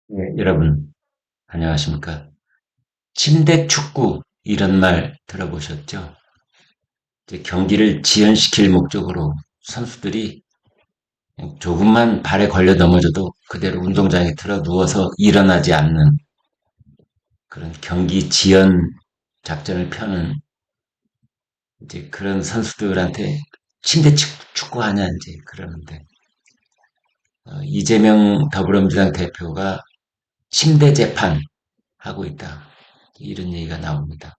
네, 여러분, 안녕하십니까. 침대 축구, 이런 말 들어보셨죠? 이제 경기를 지연시킬 목적으로 선수들이 조금만 발에 걸려 넘어져도 그대로 운동장에 들어 누워서 일어나지 않는 그런 경기 지연 작전을 펴는 이제 그런 선수들한테 침대 축구하냐, 이제 그러는데, 이재명 더불어민주당 대표가 침대 재판 하고 있다. 이런 얘기가 나옵니다.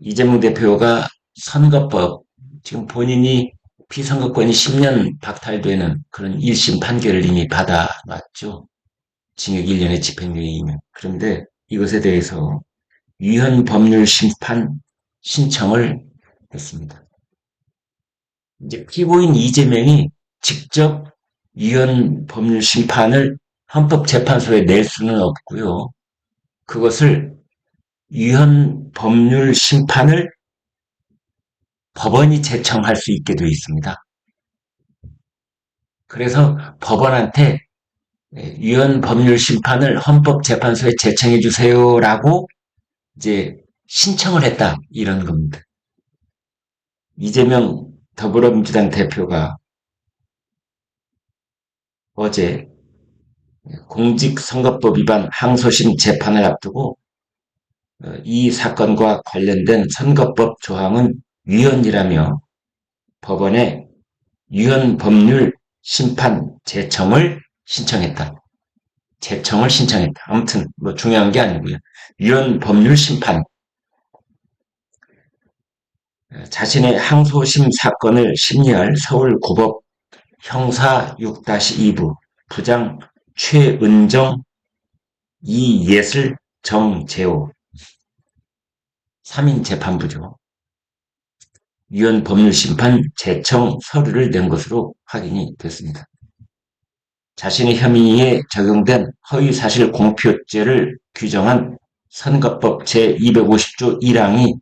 이재명 대표가 선거법, 지금 본인이 피선거권이 10년 박탈되는 그런 1심 판결을 이미 받아놨죠. 징역 1년의 집행유예이면. 그런데 이것에 대해서 위헌 법률 심판 신청을 했습니다. 이제 피고인 이재명이 직접 위헌 법률 심판을 헌법재판소에 낼 수는 없고요. 그것을 위헌 법률 심판을 법원이 제청할 수 있게 되어 있습니다. 그래서 법원한테 위헌 법률 심판을 헌법재판소에 제청해 주세요라고 이제 신청을 했다, 이런 겁니다. 이재명 더불어민주당 대표가 어제 공직선거법 위반 항소심 재판을 앞두고 이 사건과 관련된 선거법 조항은 위헌이라며 법원에 위헌 법률 심판 제청을 신청했다. 제청을 신청했다. 아무튼 뭐 중요한 게 아니고요. 위헌 법률 심판, 자신의 항소심 사건을 심리할 서울고법 형사 6-2부 부장 최은정, 이예슬, 정재호 3인 재판부죠. 위헌 법률 심판 제청 서류를 낸 것으로 확인이 됐습니다. 자신의 혐의에 적용된 허위사실 공표죄를 규정한 선거법 제250조 1항이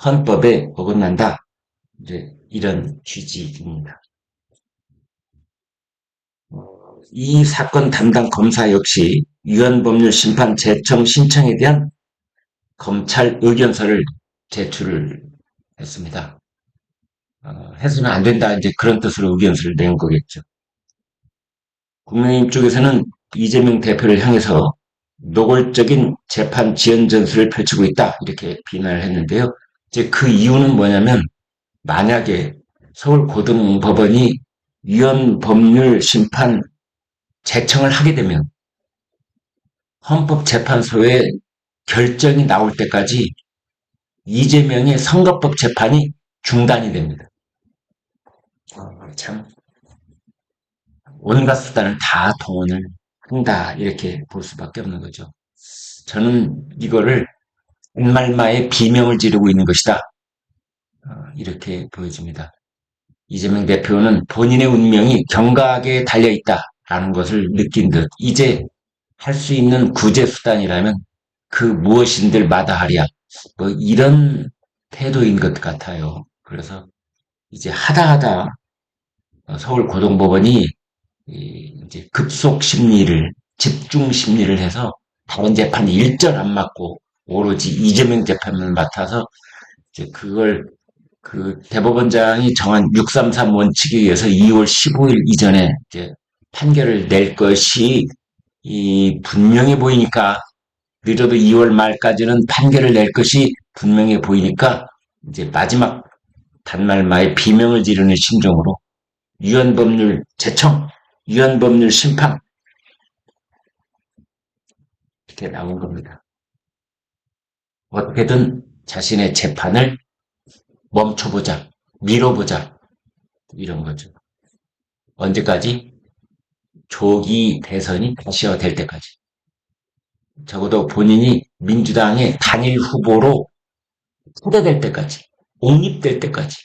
헌법에 어긋난다. 이제 이런 취지입니다. 이 사건 담당 검사 역시 위헌 법률 심판 제청 신청에 대한 검찰 의견서를 제출을 했습니다. 해서는 안 된다, 이제 그런 뜻으로 의견서를 낸 거겠죠. 국민의힘 쪽에서는 이재명 대표를 향해서 노골적인 재판 지연 전술을 펼치고 있다, 이렇게 비난을 했는데요. 이제 그 이유는 뭐냐면, 만약에 서울고등법원이 위헌 법률 심판 제청을 하게 되면 헌법재판소에 결정이 나올 때까지 이재명의 선거법 재판이 중단이 됩니다. 참 온갖 수단을 다 동원을 한다, 이렇게 볼 수밖에 없는 거죠. 저는 이거를 말마의 비명을 지르고 있는 것이다, 이렇게 보여집니다. 이재명 대표는 본인의 운명이 경각에 달려있다라는 것을 느낀 듯, 이제 할 수 있는 구제 수단이라면 그 무엇인들 마다하랴, 뭐 이런 태도인 것 같아요. 그래서 이제 하다 서울고등법원이 이제 급속 심리를, 집중 심리를 해서 다른 재판이 일절 안 맡고 오로지 이재명 재판만 맡아서 이제 그걸 그 대법원장이 정한 633 원칙에 의해서 2월 15일 이전에 이제 판결을 낼 것이 분명해 보이니까, 늦어도 2월 말까지는 판결을 낼 것이 분명해 보이니까 이제 마지막 단말마의 비명을 지르는 심정으로 위헌법률 제청, 위헌법률 심판, 이렇게 나온 겁니다. 어떻게든 자신의 재판을 멈춰보자, 미뤄보자, 이런 거죠. 언제까지? 조기 대선이 다시 될 때까지. 적어도 본인이 민주당의 단일 후보로 초대될 때까지, 옹립될 때까지.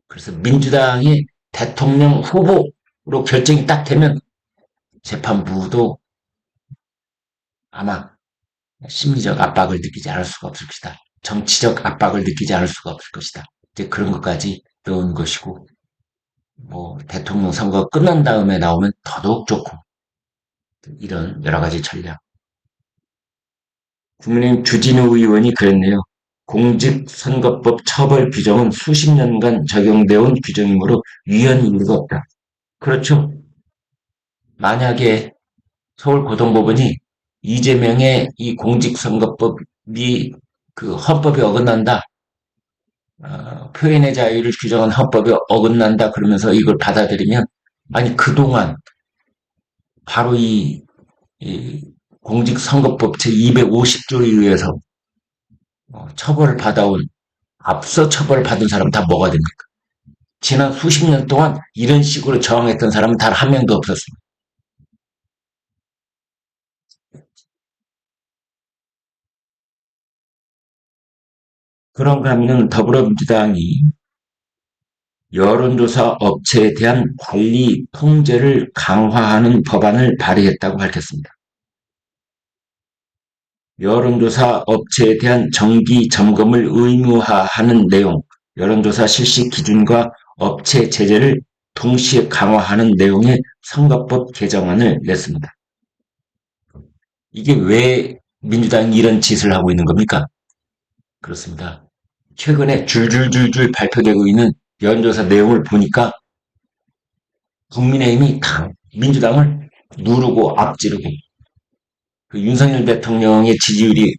그래서 민주당의 대통령 후보로 결정이 딱 되면 재판부도 아마 심리적 압박을 느끼지 않을 수가 없을 것이다. 정치적 압박을 느끼지 않을 수가 없을 것이다. 이제 그런 것까지 넣은 것이고, 뭐 대통령 선거 끝난 다음에 나오면 더더욱 좋고, 이런 여러 가지 전략. 국민의힘 주진우 의원이 그랬네요. 공직선거법 처벌 규정은 수십 년간 적용되어 온 규정이므로 위헌 일리가 없다. 그렇죠. 만약에 서울고등법원이 이재명의 이 공직선거법이 그 헌법에 어긋난다. 표현의 자유를 규정한 헌법에 어긋난다. 그러면서 이걸 받아들이면 아니 그동안 바로 이 공직선거법 제250조에 의해서 처벌을 받아온 앞서 처벌을 받은 사람 다 뭐가 됩니까? 지난 수십 년 동안 이런 식으로 저항했던 사람은 단 한 명도 없었습니다. 그런가 하면 더불어민주당이 여론조사 업체에 대한 관리 통제를 강화하는 법안을 발의했다고 밝혔습니다. 여론조사 업체에 대한 정기 점검을 의무화하는 내용, 여론조사 실시 기준과 업체 제재를 동시에 강화하는 내용의 선거법 개정안을 냈습니다. 이게 왜 민주당이 이런 짓을 하고 있는 겁니까? 그렇습니다. 최근에 줄줄줄줄 발표되고 있는 여론조사 내용을 보니까 국민의힘이 민주당을 누르고 앞지르고 그 윤석열 대통령의 지지율이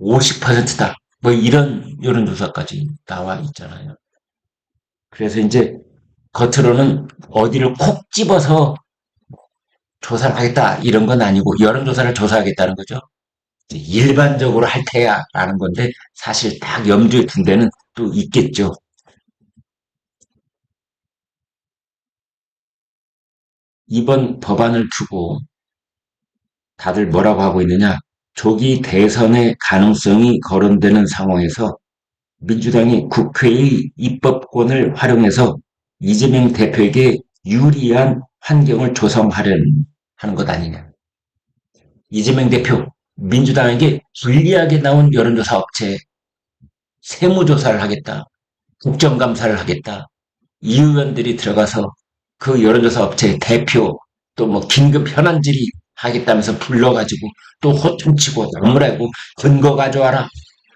50%다. 뭐 이런 여론조사까지 나와 있잖아요. 그래서 이제 겉으로는 어디를 콕 집어서 조사를 하겠다 이런 건 아니고 여론조사를 조사하겠다는 거죠. 일반적으로 할 테야라는 건데 사실 딱 염두에 둔 데는 또 있겠죠. 이번 법안을 두고 다들 뭐라고 하고 있느냐. 조기 대선의 가능성이 거론되는 상황에서 민주당이 국회의 입법권을 활용해서 이재명 대표에게 유리한 환경을 조성하려는 하는 것 아니냐. 이재명 대표, 민주당에게 불리하게 나온 여론조사 업체에 세무조사를 하겠다. 국정감사를 하겠다. 이 의원들이 들어가서 그 여론조사 업체 대표 또 뭐 긴급 현안 질의 하겠다면서 불러가지고 또 호통치고 나무라고 근거 가져와라.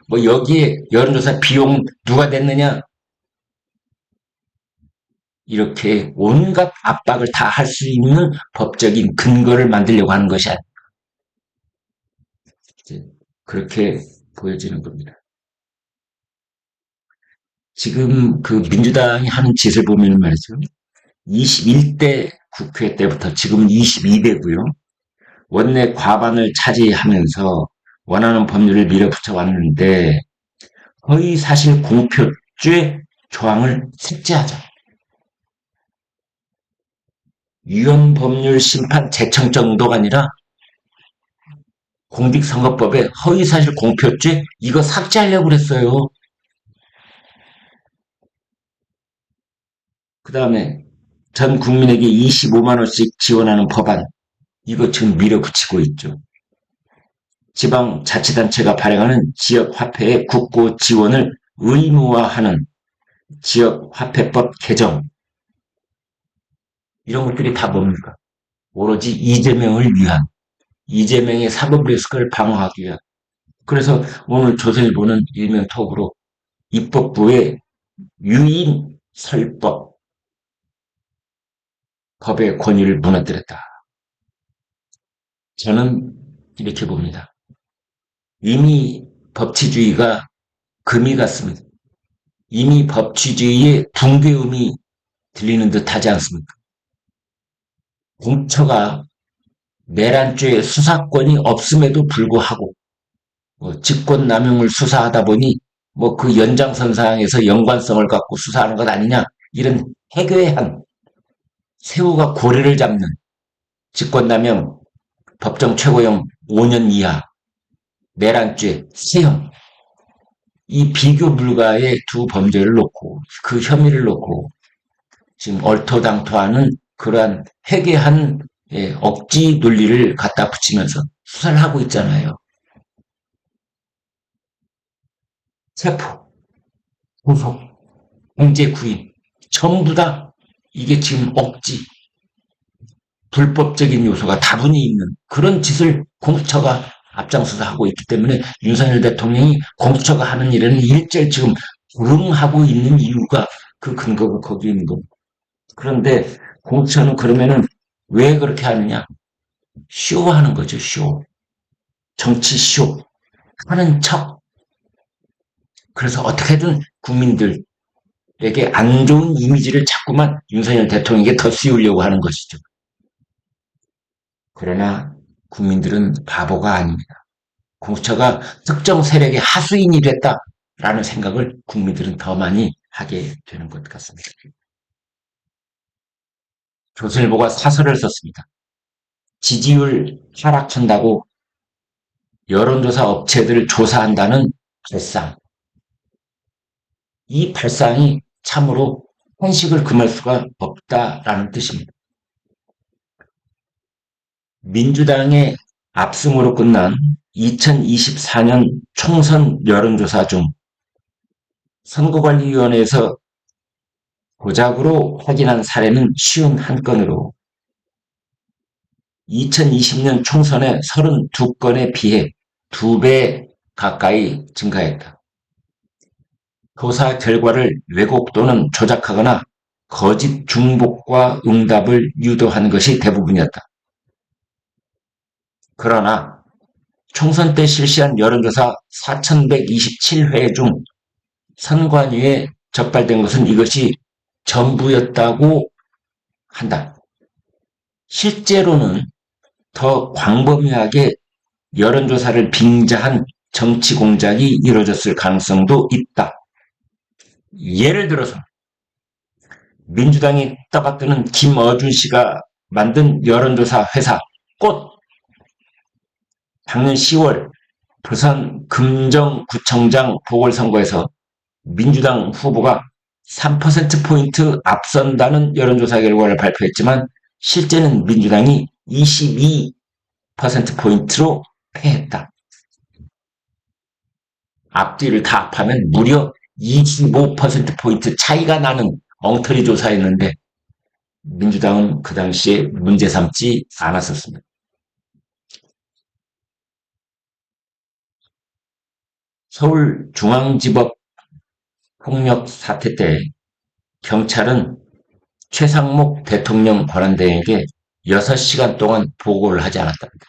뭐 여기에 여론조사 비용 누가 냈느냐 이렇게 온갖 압박을 다 할 수 있는 법적인 근거를 만들려고 하는 것이 아니라 그렇게 보여지는 겁니다. 지금 그 민주당이 하는 짓을 보면 말이죠. 21대 국회 때부터 지금은 22대고요. 원내 과반을 차지하면서 원하는 법률을 밀어붙여 왔는데 허위사실 공표죄 조항을 삭제하자. 위헌법률 심판 제청 정도가 아니라 공직선거법에 허위사실 공표죄 이거 삭제하려고 그랬어요. 그 다음에 전 국민에게 25만 원씩 지원하는 법안 이거 지금 밀어붙이고 있죠. 지방자치단체가 발행하는 지역화폐의 국고 지원을 의무화하는 지역화폐법 개정 이런 것들이 다 뭡니까? 오로지 이재명을 위한 이재명의 사법 리스크를 방어하기 위한 그래서 오늘 조선일보는 일면 톡으로 입법부의 유인 설법 법의 권위를 무너뜨렸다. 저는 이렇게 봅니다. 이미 법치주의가 금이 갔습니다. 이미 법치주의의 붕괴음이 들리는 듯 하지 않습니까? 공처가 내란죄 수사권이 없음에도 불구하고 직권남용을 수사하다 보니 뭐 그 연장선상에서 연관성을 갖고 수사하는 것 아니냐 이런 해괴한 새우가 고래를 잡는 직권남용 법정 최고형 5년 이하 내란죄 세형 이 비교 불가의 두 범죄를 놓고 그 혐의를 놓고 지금 얼토당토하는 그러한 회개한 억지 논리를 갖다 붙이면서 수사를 하고 있잖아요. 세포, 구속, 공제 구인 전부 다 이게 지금 억지 불법적인 요소가 다분히 있는 그런 짓을 공수처가 앞장서서 하고 있기 때문에 윤석열 대통령이 공수처가 하는 일에는 일절 지금 불응하고 있는 이유가 그 근거가 거기 있는 겁니다. 그런데 공수처는 그러면은 왜 그렇게 하느냐? 쇼하는 거죠, 쇼. 정치 쇼. 하는 척. 그래서 어떻게든 국민들에게 안 좋은 이미지를 자꾸만 윤석열 대통령에게 더 씌우려고 하는 것이죠. 그러나 국민들은 바보가 아닙니다. 공수처가 특정 세력의 하수인이 됐다라는 생각을 국민들은 더 많이 하게 되는 것 같습니다. 조선일보가 사설을 썼습니다. 지지율 하락한다고 여론조사 업체들을 조사한다는 발상. 이 발상이 참으로 현식을 금할 수가 없다라는 뜻입니다. 민주당의 압승으로 끝난 2024년 총선 여론조사 중 선거관리위원회에서 고작으로 확인한 사례는 51건으로 2020년 총선의 32건에 비해 2배 가까이 증가했다. 조사 결과를 왜곡 또는 조작하거나 거짓 중복과 응답을 유도한 것이 대부분이었다. 그러나 총선 때 실시한 여론조사 4,127회 중 선관위에 적발된 것은 이것이 전부였다고 한다. 실제로는 더 광범위하게 여론조사를 빙자한 정치 공작이 이루어졌을 가능성도 있다. 예를 들어서 민주당이 떠받드는 김어준 씨가 만든 여론조사 회사 꽃 작년 10월 부산 금정구청장 보궐선거에서 민주당 후보가 3%포인트 앞선다는 여론조사 결과를 발표했지만 실제는 민주당이 22%포인트로 패했다. 앞뒤를 다 합하면 무려 25%포인트 차이가 나는 엉터리 조사였는데 민주당은 그 당시에 문제 삼지 않았었습니다. 서울중앙지법 폭력 사태 때 경찰은 최상목 대통령 권한대행에게 6시간 동안 보고를 하지 않았답니다.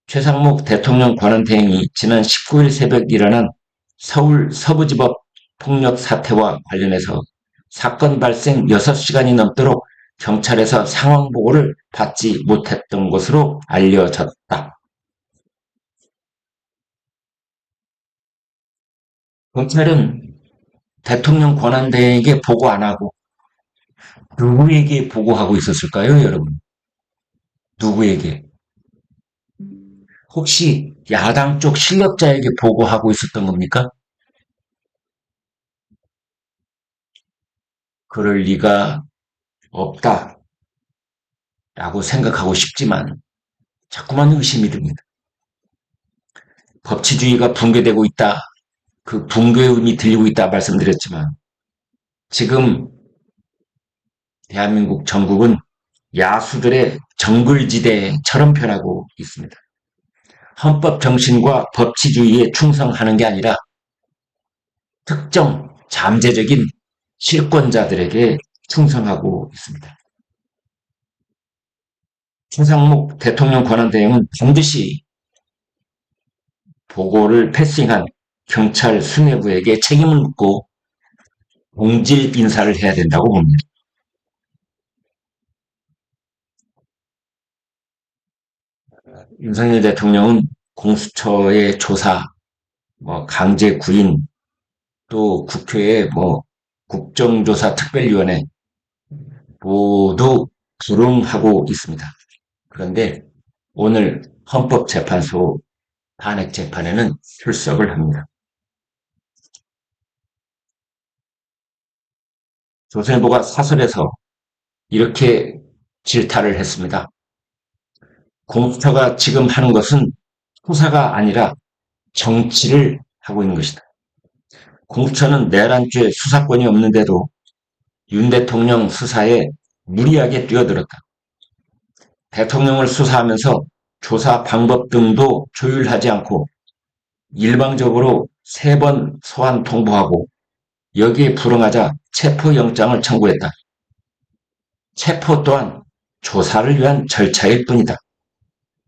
최상목 대통령 권한대행이 지난 19일 새벽 일어난 서울 서부지법 폭력 사태와 관련해서 사건 발생 6시간이 넘도록 경찰에서 상황 보고를 받지 못했던 것으로 알려졌다. 경찰은 대통령 권한대행에게 보고 안 하고 누구에게 보고하고 있었을까요, 여러분? 누구에게? 혹시 야당 쪽 실력자에게 보고하고 있었던 겁니까? 그럴 리가 없다라고 생각하고 싶지만 자꾸만 의심이 듭니다. 법치주의가 붕괴되고 있다. 그 붕괴의 음이 들리고 있다 말씀드렸지만 지금 대한민국 전국은 야수들의 정글지대처럼 변하고 있습니다. 헌법 정신과 법치주의에 충성하는 게 아니라 특정 잠재적인 실권자들에게 충성하고 있습니다. 최상목 대통령 권한대행은 반드시 보고를 패싱한 경찰 수뇌부에게 책임을 묻고 공질 인사를 해야 된다고 봅니다. 윤석열 대통령은 공수처의 조사, 강제 구인, 또 국회의 국정조사 특별위원회 모두 불응하고 있습니다. 그런데 오늘 헌법재판소 탄핵 재판에는 출석을 합니다. 조선일보가 사설에서 이렇게 질타를 했습니다. 공수처가 지금 하는 것은 수사가 아니라 정치를 하고 있는 것이다. 공수처는 내란죄 수사권이 없는데도 윤 대통령 수사에 무리하게 뛰어들었다. 대통령을 수사하면서 조사 방법 등도 조율하지 않고 일방적으로 3번 소환 통보하고 여기에 불응하자 체포영장을 청구했다. 체포 또한 조사를 위한 절차일 뿐이다.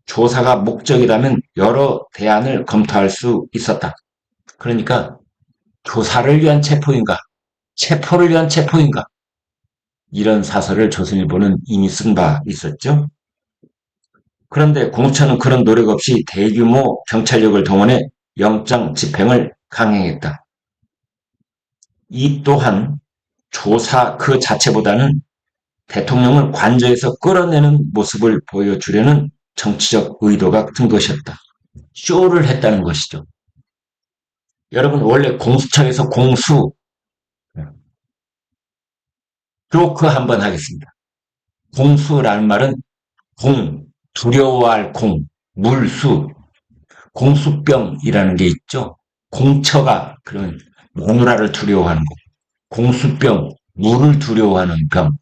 조사가 목적이라면 여러 대안을 검토할 수 있었다. 그러니까 조사를 위한 체포인가, 체포를 위한 체포인가, 이런 사설을 조선일보는 이미 쓴 바 있었죠. 그런데 공수처는 그런 노력 없이 대규모 경찰력을 동원해 영장 집행을 강행했다. 이 또한 조사 그 자체보다는 대통령을 관저에서 끌어내는 모습을 보여주려는 정치적 의도가 큰 것이었다. 쇼를 했다는 것이죠. 여러분, 원래 공수처에서 공수, 조크 한번 하겠습니다. 공수라는 말은 공, 두려워할 공, 물수, 공수병이라는 게 있죠. 공처가 그런 마누라를 두려워하는 거. 공수병, 물을 두려워하는 병.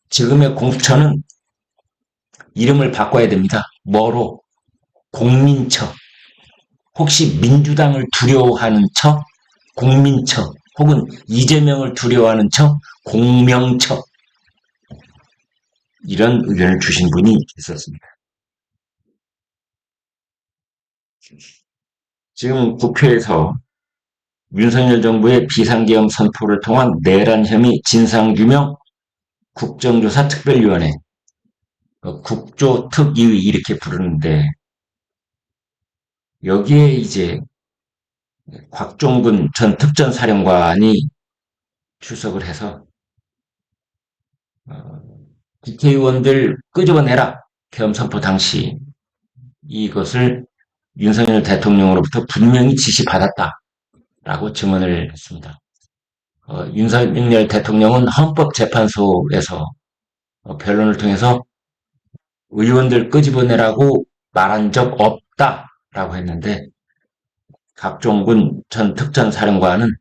지금의 공수처는 이름을 바꿔야 됩니다. 뭐로? 공민처. 혹시 민주당을 두려워하는 처? 공민처. 혹은 이재명을 두려워하는 처? 공명처. 이런 의견을 주신 분이 있었습니다. 지금 국회에서 윤석열 정부의 비상계엄 선포를 통한 내란 혐의 진상규명 국정조사 특별위원회, 국조특위 이렇게 부르는데 여기에 이제 곽종근 전 특전사령관이 출석을 해서 국회의원들 끄집어내라. 계엄 선포 당시 이것을 윤석열 대통령으로부터 분명히 지시받았다라고 증언을 했습니다. 윤석열 대통령은 헌법재판소에서 변론을 통해서 의원들 끄집어내라고 말한 적 없다라고 했는데 박종군 전 특전사령관은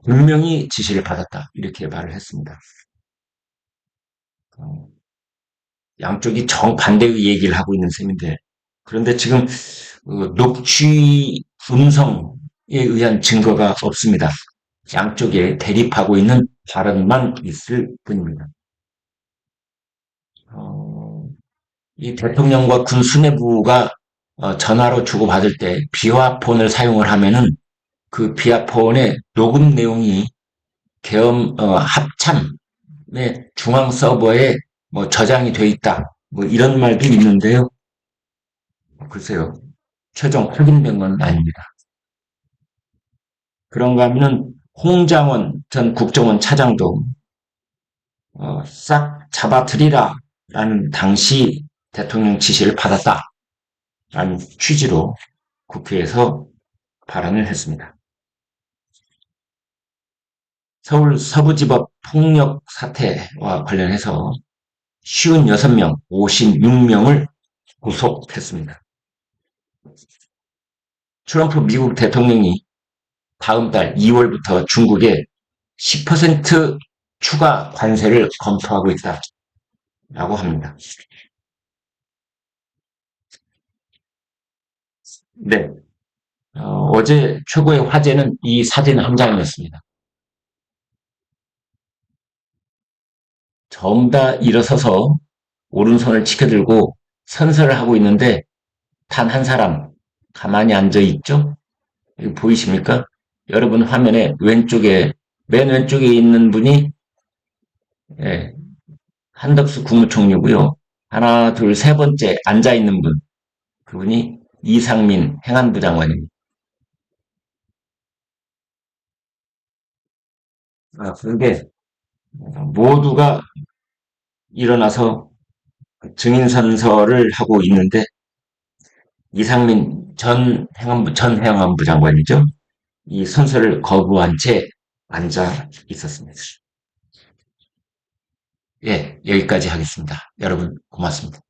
분명히 지시를 받았다 이렇게 말을 했습니다. 양쪽이 정반대의 얘기를 하고 있는 셈인데 그런데 지금 녹취 음성에 의한 증거가 없습니다. 양쪽에 대립하고 있는 발언만 있을 뿐입니다. 이 대통령과 군 수뇌부가 전화로 주고받을 때 비화폰을 사용을 하면은 그 비화폰의 녹음 내용이 계엄 합참의 중앙 서버에 뭐 저장이 돼 있다. 뭐 이런 말도 있는데요. 글쎄요. 최종 확인된 건 아닙니다. 그런가 하면은 홍장원 전 국정원 차장도 싹 잡아들이라 라는 당시 대통령 지시를 받았다라는 취지로 국회에서 발언을 했습니다. 서울 서부지법 폭력 사태와 관련해서 56명, 56명을 구속했습니다. 트럼프 미국 대통령이 다음 달 2월부터 중국에 10% 추가 관세를 검토하고 있다라고 합니다. 네, 어제 최고의 화제는 이 사진 한 장이었습니다. 전부 다 일어서서 오른손을 치켜들고 선서를 하고 있는데 단 한 사람 가만히 앉아 있죠? 이거 보이십니까? 여러분 화면에 왼쪽에 맨 왼쪽에 있는 분이 예, 한덕수 국무총리고요. 하나, 둘, 세 번째 앉아 있는 분 그분이 이상민 행안부 장관입니다. 그런데 모두가 일어나서 증인선서를 하고 있는데 이상민 전 행안부 장관이죠. 이 선서를 거부한 채 앉아 있었습니다. 예, 여기까지 하겠습니다. 여러분 고맙습니다.